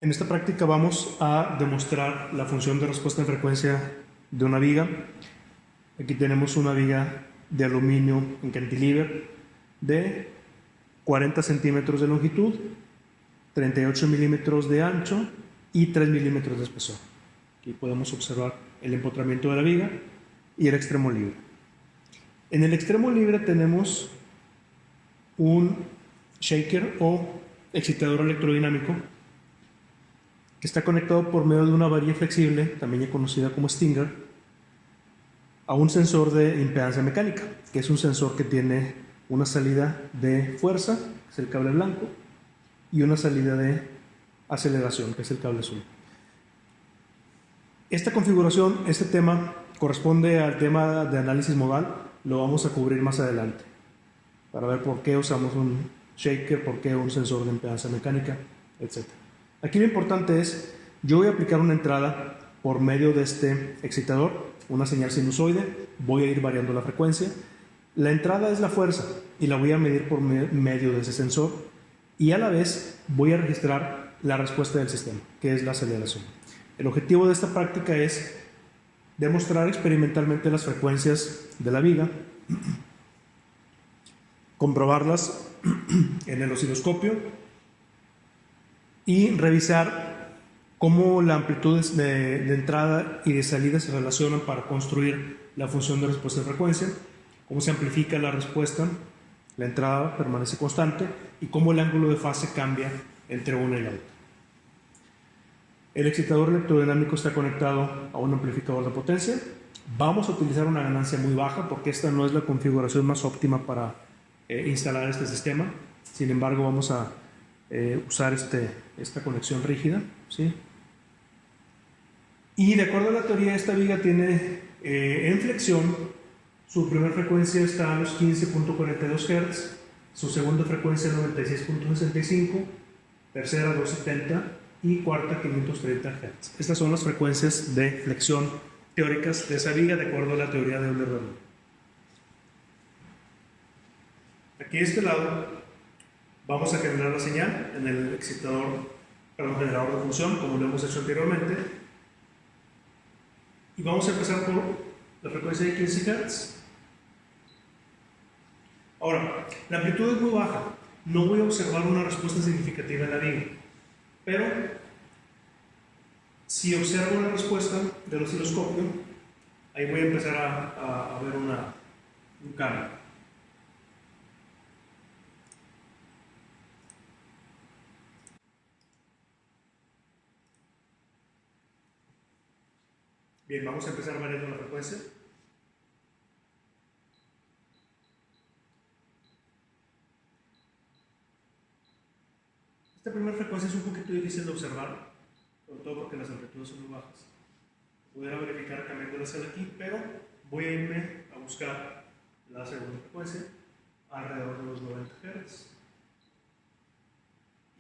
En esta práctica vamos a demostrar la función de respuesta en frecuencia de una viga. Aquí tenemos una viga de aluminio en cantilever de 40 centímetros de longitud, 38 milímetros de ancho y 3 milímetros de espesor. Aquí podemos observar el empotramiento de la viga y el extremo libre. En el extremo libre tenemos un shaker o excitador electrodinámico que está conectado por medio de una varilla flexible, también ya conocida como Stinger, a un sensor de impedancia mecánica, que es un sensor que tiene una salida de fuerza, que es el cable blanco, y una salida de aceleración, que es el cable azul. Esta configuración, este tema, corresponde al tema de análisis modal, lo vamos a cubrir más adelante, para ver por qué usamos un shaker, por qué un sensor de impedancia mecánica, etc. Aquí lo importante es, yo voy a aplicar una entrada por medio de este excitador, una señal sinusoide, voy a ir variando la frecuencia. La entrada es la fuerza y la voy a medir por medio de ese sensor y a la vez voy a registrar la respuesta del sistema, que es la aceleración. El objetivo de esta práctica es demostrar experimentalmente las frecuencias de la viga, comprobarlas en el osciloscopio y revisar cómo la amplitud de entrada y de salida se relacionan para construir la función de respuesta de frecuencia, cómo se amplifica la respuesta, la entrada permanece constante y cómo el ángulo de fase cambia entre una y la otra. El excitador electrodinámico está conectado a un amplificador de potencia. Vamos a utilizar una ganancia muy baja porque esta no es la configuración más óptima para instalar este sistema. Sin embargo, vamos a usar esta conexión rígida, ¿sí? Y de acuerdo a la teoría, esta viga tiene en flexión, su primera frecuencia está a los 15.42 Hz, su segunda frecuencia 96.65, tercera 270 y cuarta 530 Hz. Estas son las frecuencias de flexión teóricas de esa viga de acuerdo a la teoría de Euler-Roellin. Aquí de este lado vamos a generar la señal en el generador de función, como lo hemos hecho anteriormente. Y vamos a empezar por la frecuencia de 15 Hz. Ahora, la amplitud es muy baja. No voy a observar una respuesta significativa en la viga. Pero, si observo una respuesta del osciloscopio, ahí voy a empezar a ver un cambio. Bien, vamos a empezar variando la frecuencia. Esta primera frecuencia es un poquito difícil de observar, sobre todo porque las amplitudes son muy bajas. Voy a verificar cambiando la sala aquí, pero voy a irme a buscar la segunda frecuencia alrededor de los 90 Hz.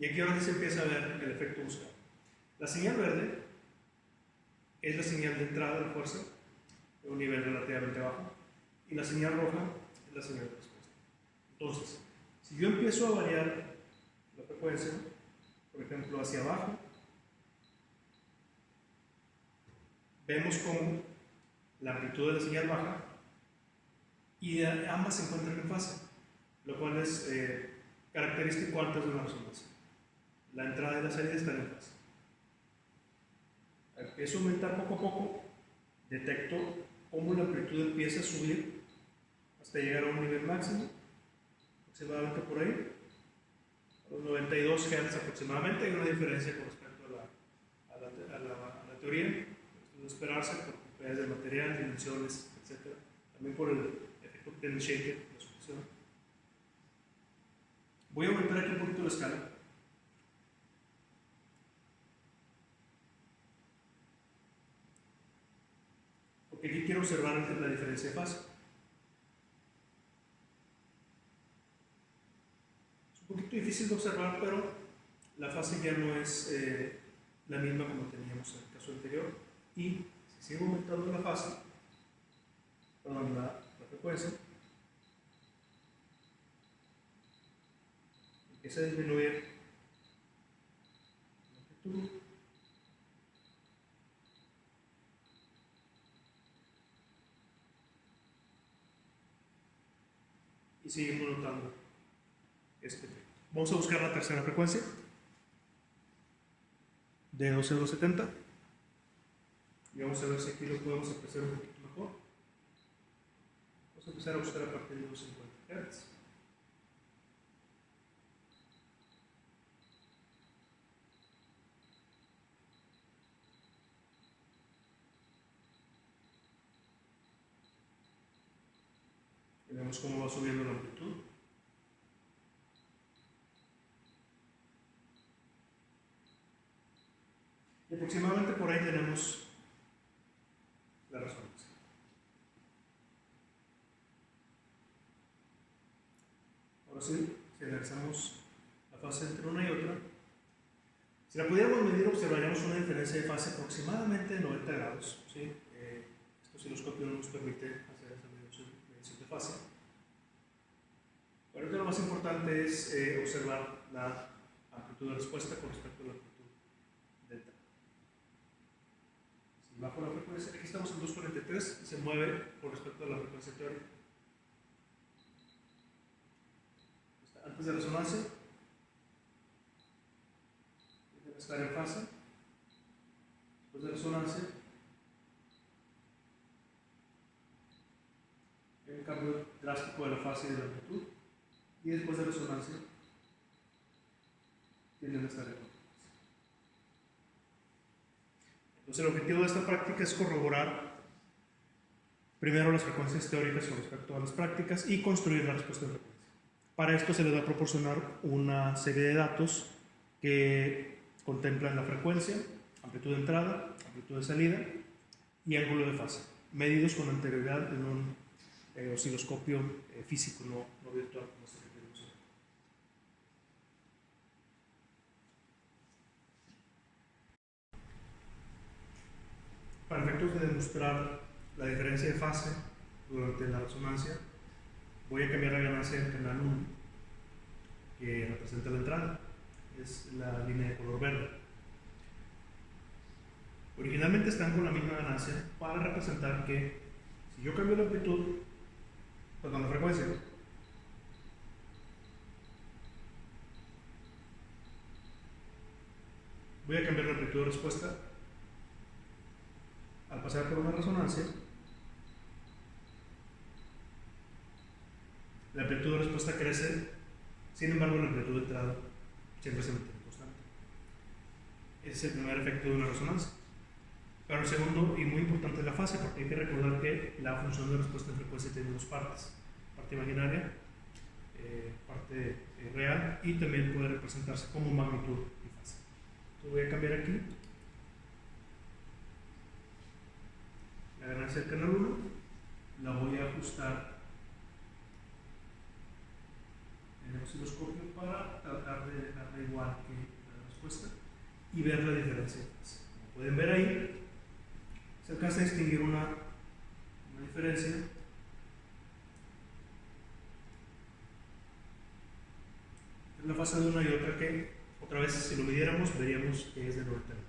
Y aquí ahora sí se empieza a ver el efecto buscado. La señal verde es la señal de entrada de la fuerza, de un nivel relativamente bajo, y la señal roja es la señal de respuesta. Entonces, si yo empiezo a variar la frecuencia, por ejemplo hacia abajo, vemos cómo la amplitud de la señal baja y ambas se encuentran en fase, lo cual es característico antes de una resonancia. La entrada y la salida están en fase. Empiezo a aumentar poco a poco, detecto cómo la amplitud empieza a subir hasta llegar a un nivel máximo, aproximadamente por ahí, a los 92 Hz aproximadamente. Hay una diferencia con respecto a la teoría, es de esperarse por propiedades del material, dimensiones, etc. También por el efecto del shaker, la sucesión. Voy a aumentar aquí un poquito la escala. Porque aquí quiero observar la diferencia de fase. Es un poquito difícil de observar, pero la fase ya no es la misma como teníamos en el caso anterior. Y si sigo aumentando la fase, perdón, la frecuencia, empieza a disminuir amplitud. Y seguimos notando este efecto. Vamos a buscar la tercera frecuencia de 12,270 y vamos a ver si aquí lo podemos apreciar un poquito mejor. Vamos a empezar a buscar a partir de 250 Hz. Y vemos cómo va subiendo la amplitud. Y aproximadamente por ahí tenemos la resonancia. Ahora sí, si analizamos la fase entre una y otra, si la pudiéramos medir, observaríamos una diferencia de fase aproximadamente de 90 grados. ¿Sí? Este osciloscopio no nos permite hacer esa medición de fase. Pero lo más importante es observar la amplitud de respuesta con respecto a la amplitud delta. Si bajo la frecuencia, aquí estamos en 243 y se mueve con respecto a la frecuencia teórica. Antes de resonancia, debe estar en fase. Después de resonancia, hay un cambio drástico de la fase y de la amplitud. Y después de resonancia, tienden a estar en fase. Entonces, el objetivo de esta práctica es corroborar primero las frecuencias teóricas con respecto a las prácticas y construir la respuesta en frecuencia. Para esto se les va a proporcionar una serie de datos que contemplan la frecuencia, amplitud de entrada, amplitud de salida y ángulo de fase, medidos con anterioridad en un osciloscopio físico, no virtual. Para efectos de demostrar la diferencia de fase durante la resonancia, voy a cambiar la ganancia del canal 1, que representa la entrada, es la línea de color verde. Originalmente están con la misma ganancia para representar que si yo cambio la amplitud, perdón, la frecuencia, voy a cambiar la amplitud de respuesta al pasar por una resonancia. La amplitud de respuesta crece, sin embargo la amplitud de entrada siempre se mantiene constante. Ese es el primer efecto de una resonancia. Pero el segundo, y muy importante, es la fase, porque hay que recordar que la función de respuesta en frecuencia tiene dos partes: parte imaginaria, parte real, y también puede representarse como magnitud y fase. Entonces voy a cambiar aquí la ganancia del canal 1, la voy a ajustar en el osciloscopio para tratar de dejarla igual que la respuesta y ver la diferencia de fase. Como pueden ver ahí, se alcanza a distinguir una diferencia en la fase de una y otra que, otra vez, si lo midiéramos, veríamos que es de 90 grados.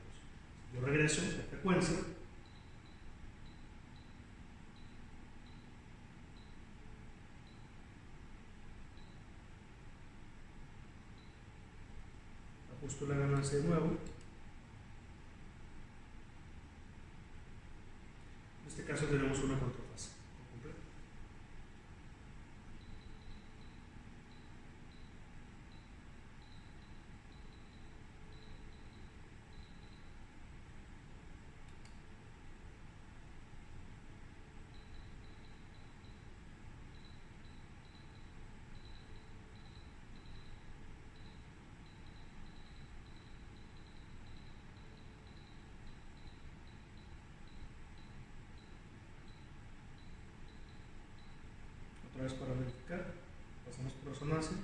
Yo regreso de frecuencia. Ajusto la ganancia de nuevo. En este caso tenemos una contrafase completa. Otra vez para verificar, pasamos por resonancia.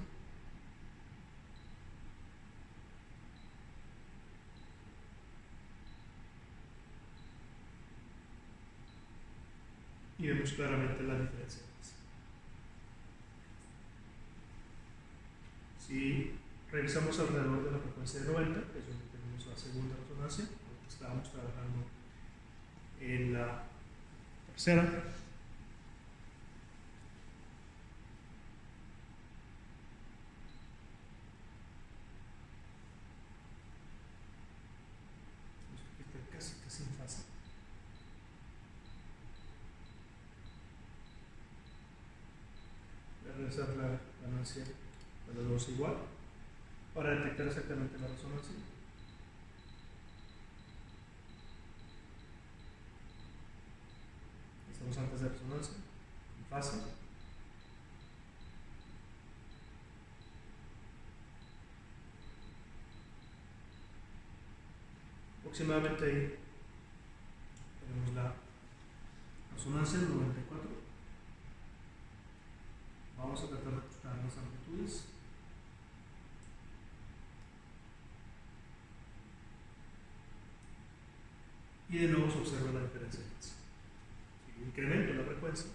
Y vemos claramente la diferencia. Si revisamos alrededor de la frecuencia de 90, que es donde tenemos tenemos la segunda resonancia, porque estábamos trabajando en la tercera. Casi en fase. Voy a realizar la ganancia de los dos igual para detectar exactamente la resonancia. Estamos antes de resonancia, en fase. Aproximadamente ahí tenemos la resonancia en 94. Vamos a tratar de ajustar las amplitudes. Y de nuevo se observa la diferencia de fase. Si incremento la frecuencia,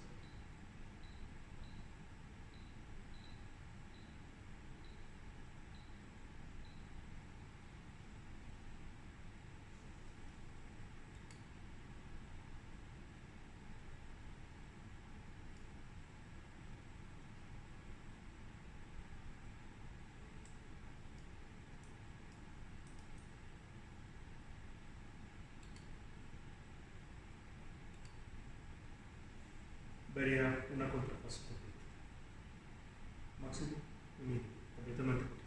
vería una contrafase completa. Máximo y mínimo, completamente.